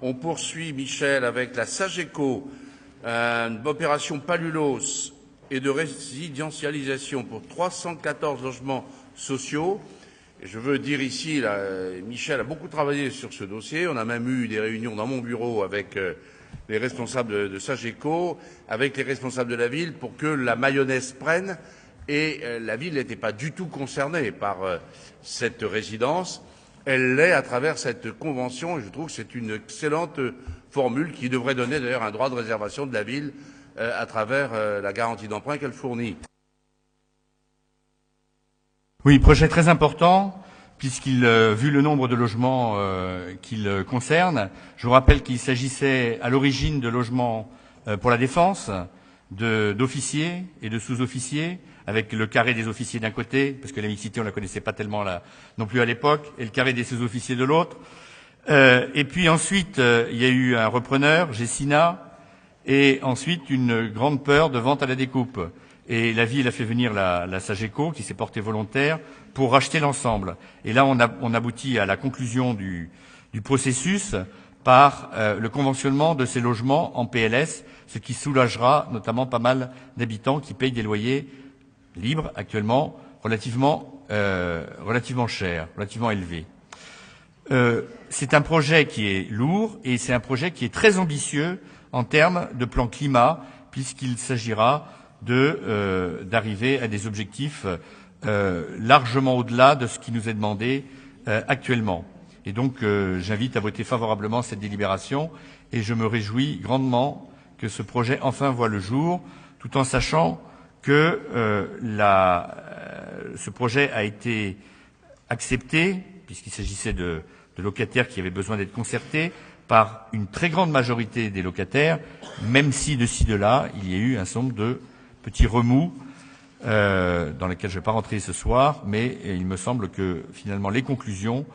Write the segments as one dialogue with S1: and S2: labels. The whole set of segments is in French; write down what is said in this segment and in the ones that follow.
S1: on poursuit, Michel, avec la Sageco, opération Palulos et de résidentialisation pour 314 logements sociaux. Et je veux dire ici, là, Michel a beaucoup travaillé sur ce dossier. On a même eu des réunions dans mon bureau avec les responsables de Sageco, avec les responsables de la ville, pour que la mayonnaise prenne. Et la ville n'était pas du tout concernée par cette résidence. Elle l'est à travers cette convention, et je trouve que c'est une excellente formule qui devrait donner d'ailleurs un droit de réservation de la ville à travers la garantie d'emprunt qu'elle fournit.
S2: Oui, projet très important, puisqu'il, vu le nombre de logements qu'il concerne, je vous rappelle qu'il s'agissait à l'origine de logements pour la défense, d'officiers et de sous-officiers, avec le carré des officiers d'un côté, parce que la mixité on la connaissait pas tellement là non plus à l'époque, et le carré des sous-officiers de l'autre. Et puis ensuite, il y a eu un repreneur, Gessina, et ensuite une grande peur de vente à la découpe. Et la ville a fait venir la Sageco, qui s'est portée volontaire, pour racheter l'ensemble. Et là, on aboutit à la conclusion du processus par le conventionnement de ces logements en PLS, ce qui soulagera notamment pas mal d'habitants qui payent des loyers libres actuellement relativement chers, relativement élevés. C'est un projet qui est lourd et c'est un projet qui est très ambitieux en termes de plan climat, puisqu'il s'agira d'arriver à des objectifs largement au-delà de ce qui nous est demandé actuellement. Et donc j'invite à voter favorablement cette délibération et je me réjouis grandement que ce projet enfin voit le jour, tout en sachant que ce projet a été accepté, puisqu'il s'agissait de locataires qui avaient besoin d'être concertés, par une très grande majorité des locataires, même si de ci, de là, il y a eu un certain nombre de petits remous dans lesquels je ne vais pas rentrer ce soir, mais il me semble que finalement les conclusions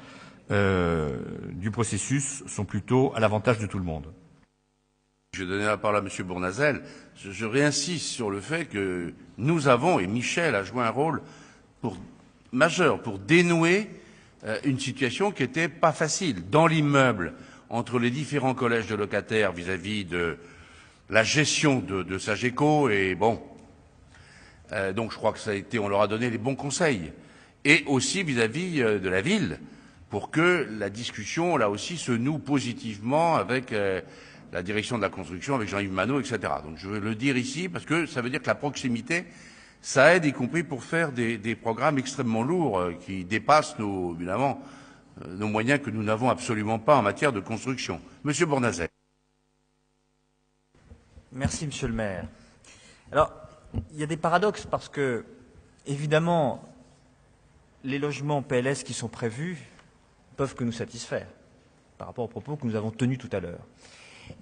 S2: du processus sont plutôt à l'avantage de tout le monde.
S1: Je vais donner la parole à M. Bournazel. Je réinsiste sur le fait que nous avons, et Michel a joué un rôle majeur pour dénouer une situation qui n'était pas facile. Dans l'immeuble, entre les différents collèges de locataires vis-à-vis de la gestion de Sageco, et bon, donc je crois que ça a été, on leur a donné les bons conseils. Et aussi vis-à-vis de la ville, pour que la discussion, là aussi, se noue positivement avec la direction de la construction, avec Jean-Yves Manot, etc. Donc je veux le dire ici, parce que ça veut dire que la proximité, ça aide, y compris pour faire des programmes extrêmement lourds, qui dépassent évidemment, nos moyens que nous n'avons absolument pas en matière de construction. Monsieur Bournazel.
S3: Merci, Monsieur le maire. Alors, il y a des paradoxes parce que, évidemment, les logements PLS qui sont prévus peuvent que nous satisfaire par rapport aux propos que nous avons tenus tout à l'heure.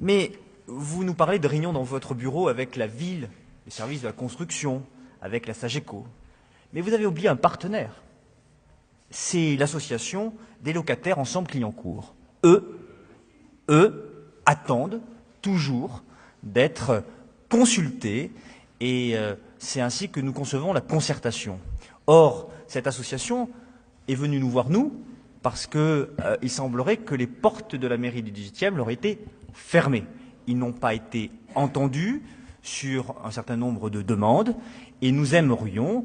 S3: Mais vous nous parlez de réunions dans votre bureau avec la ville, les services de la construction, avec la Sageco. Mais vous avez oublié un partenaire. C'est l'association des locataires Ensemble Clignancourt. Eux attendent toujours d'être consultés et c'est ainsi que nous concevons la concertation. Or, cette association est venue nous voir, nous, parce qu'il semblerait que les portes de la mairie du 18e leur aient été fermées. Ils n'ont pas été entendus sur un certain nombre de demandes et nous aimerions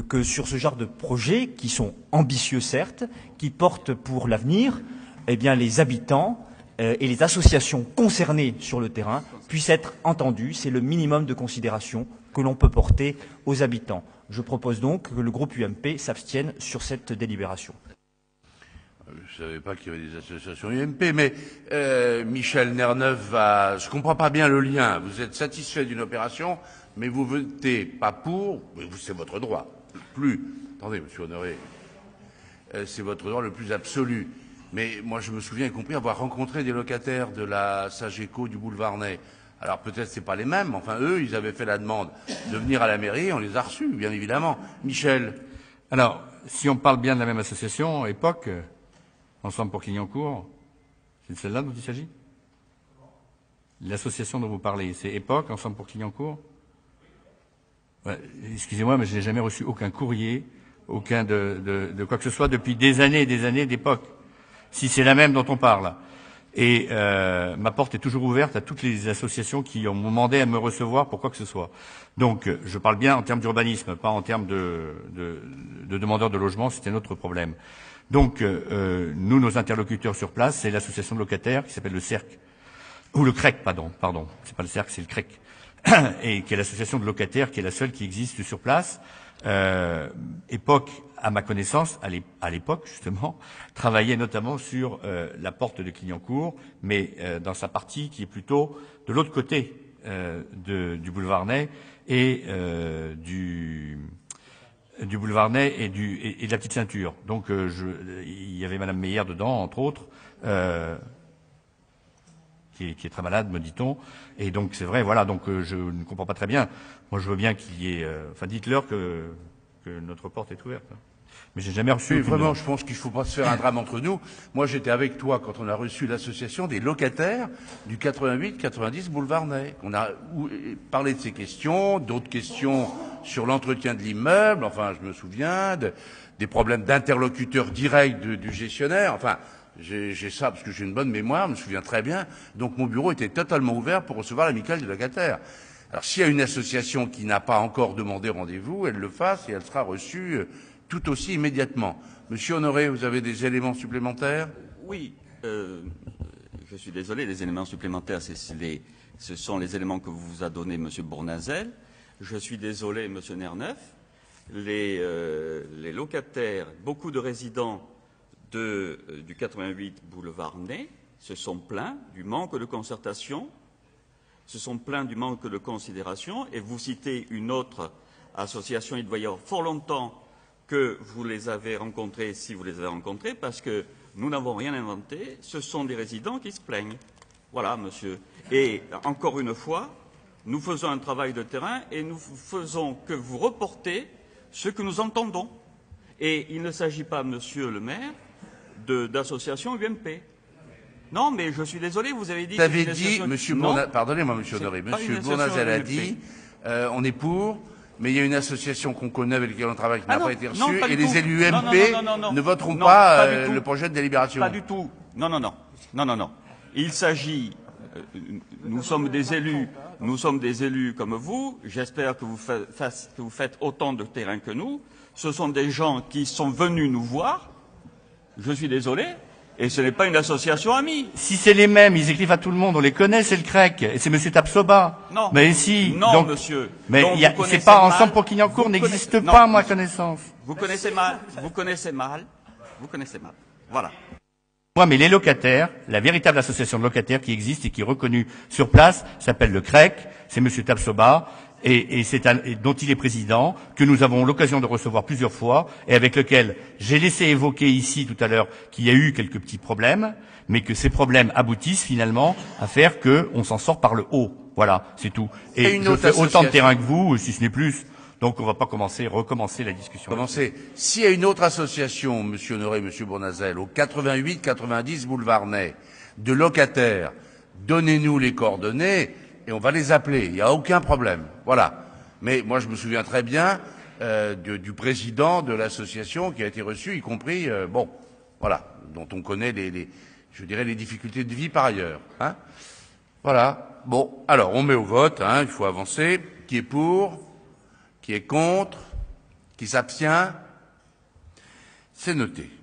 S3: que sur ce genre de projets, qui sont ambitieux certes, qui portent pour l'avenir, eh bien les habitants et les associations concernées sur le terrain puissent être entendus. C'est le minimum de considération que l'on peut porter aux habitants. Je propose donc que le groupe UMP s'abstienne sur cette délibération.
S1: Je ne savais pas qu'il y avait des associations UMP, mais Michel Nerneuf va... Je ne comprends pas bien le lien. Vous êtes satisfait d'une opération, mais vous votez pas pour, mais c'est votre droit. Attendez, monsieur Honoré, c'est votre droit le plus absolu. Mais moi, je me souviens, y compris, avoir rencontré des locataires de la Sageco du boulevard Ney. Alors peut-être c'est pas les mêmes, mais enfin eux, ils avaient fait la demande de venir à la mairie, on les a reçus, bien évidemment. Michel.
S2: Alors, si on parle bien de la même association, époque, Ensemble pour Clignancourt, c'est de celle-là dont il s'agit? L'association dont vous parlez, c'est Époque, Ensemble pour Clignancourt? Ouais, excusez-moi, mais je n'ai jamais reçu aucun courrier, aucun de quoi que ce soit depuis des années et des années d'Époque. Si c'est la même dont on parle. Et ma porte est toujours ouverte à toutes les associations qui ont demandé à me recevoir pour quoi que ce soit. Donc, je parle bien en termes d'urbanisme, pas en termes de demandeurs de logement, c'est un autre problème. Donc, nous, nos interlocuteurs sur place, c'est l'association de locataires qui s'appelle le CERC, ou le CREC, pardon, c'est pas le CERC, c'est le CREC, et qui est l'association de locataires, qui est la seule qui existe sur place. Époque, à ma connaissance, à l'époque justement, travaillait notamment sur la porte de Clignancourt, mais dans sa partie qui est plutôt de l'autre côté du boulevard Ney et du boulevard Ney et de la petite ceinture. Donc il y avait Madame Meyer dedans, entre autres, qui est très malade, me dit-on. Et donc c'est vrai, voilà. Donc je ne comprends pas très bien. Moi, je veux bien qu'il y ait. Enfin, dites-leur que notre porte est ouverte. Mais j'ai jamais reçu.
S1: Oui, vraiment, je pense qu'il ne faut pas se faire un drame entre nous. Moi, j'étais avec toi quand on a reçu l'association des locataires du 88-90 boulevard Ney. On a parlé de ces questions, d'autres questions sur l'entretien de l'immeuble. Enfin, je me souviens des problèmes d'interlocuteurs directs du gestionnaire. Enfin, j'ai ça parce que j'ai une bonne mémoire, je me souviens très bien. Donc, mon bureau était totalement ouvert pour recevoir l'amicale des locataires. Alors, s'il y a une association qui n'a pas encore demandé rendez-vous, elle le fasse et elle sera reçue tout aussi immédiatement. Monsieur Honoré, vous avez des éléments supplémentaires?
S4: Oui, je suis désolé, les éléments supplémentaires, ce sont les éléments que vous a donnés Monsieur Bournazel. Je suis désolé, Monsieur Nerneuf, les locataires, beaucoup de résidents du 88 boulevard Ney se sont plaints du manque de concertation, se sont plaints du manque de considération, et vous citez une autre association, il doit y avoir fort longtemps que vous les avez rencontrés, si vous les avez rencontrés, parce que nous n'avons rien inventé, ce sont des résidents qui se plaignent. Voilà, monsieur. Et encore une fois, nous faisons un travail de terrain et nous faisons que vous reportez ce que nous entendons. Et il ne s'agit pas, monsieur le maire, d'association UMP. Non, mais je suis désolé, vous avez dit...
S1: Vous avez dit, monsieur Bournazel, pardonnez-moi, monsieur Honoré, monsieur Bournazel a dit, on est pour... Mais il y a une association qu'on connaît avec laquelle on travaille qui n'a pas été reçue, et les élus UMP ne voteront pas le projet de délibération.
S4: Pas du tout. Non. Il s'agit, nous sommes des élus comme vous. J'espère que vous faites autant de terrain que nous. Ce sont des gens qui sont venus nous voir. Je suis désolé. Et ce n'est pas une association amie.
S2: Si c'est les mêmes, ils écrivent à tout le monde, on les connaît, c'est le CREC, et c'est Monsieur Tapsoba.
S4: Non.
S2: Mais si.
S4: Non,
S2: donc,
S4: monsieur.
S2: Mais c'est pas ensemble pour Clignancourt n'existe pas, à ma connaissance.
S4: Vous connaissez mal. Voilà.
S2: Moi, mais les locataires, la véritable association de locataires qui existe et qui est reconnue sur place, s'appelle le CREC, c'est Monsieur Tapsoba, et dont il est président, que nous avons l'occasion de recevoir plusieurs fois, et avec lequel j'ai laissé évoquer ici tout à l'heure qu'il y a eu quelques petits problèmes, mais que ces problèmes aboutissent finalement à faire qu'on s'en sort par le haut. Voilà, c'est tout. Et je fais autant de terrain que vous, si ce n'est plus. Donc on ne va pas recommencer la discussion.
S1: S'il y a une autre association, monsieur Honoré, monsieur Bournazel, au 88-90 boulevard Ney, de locataires, donnez-nous les coordonnées, et on va les appeler, il n'y a aucun problème. Voilà. Mais moi, je me souviens très bien du président de l'association qui a été reçu, y compris, voilà, dont on connaît les difficultés de vie par ailleurs. Hein. Voilà. Bon, alors, on met au vote, il faut avancer. Qui est pour? Qui est contre? Qui s'abstient? C'est noté.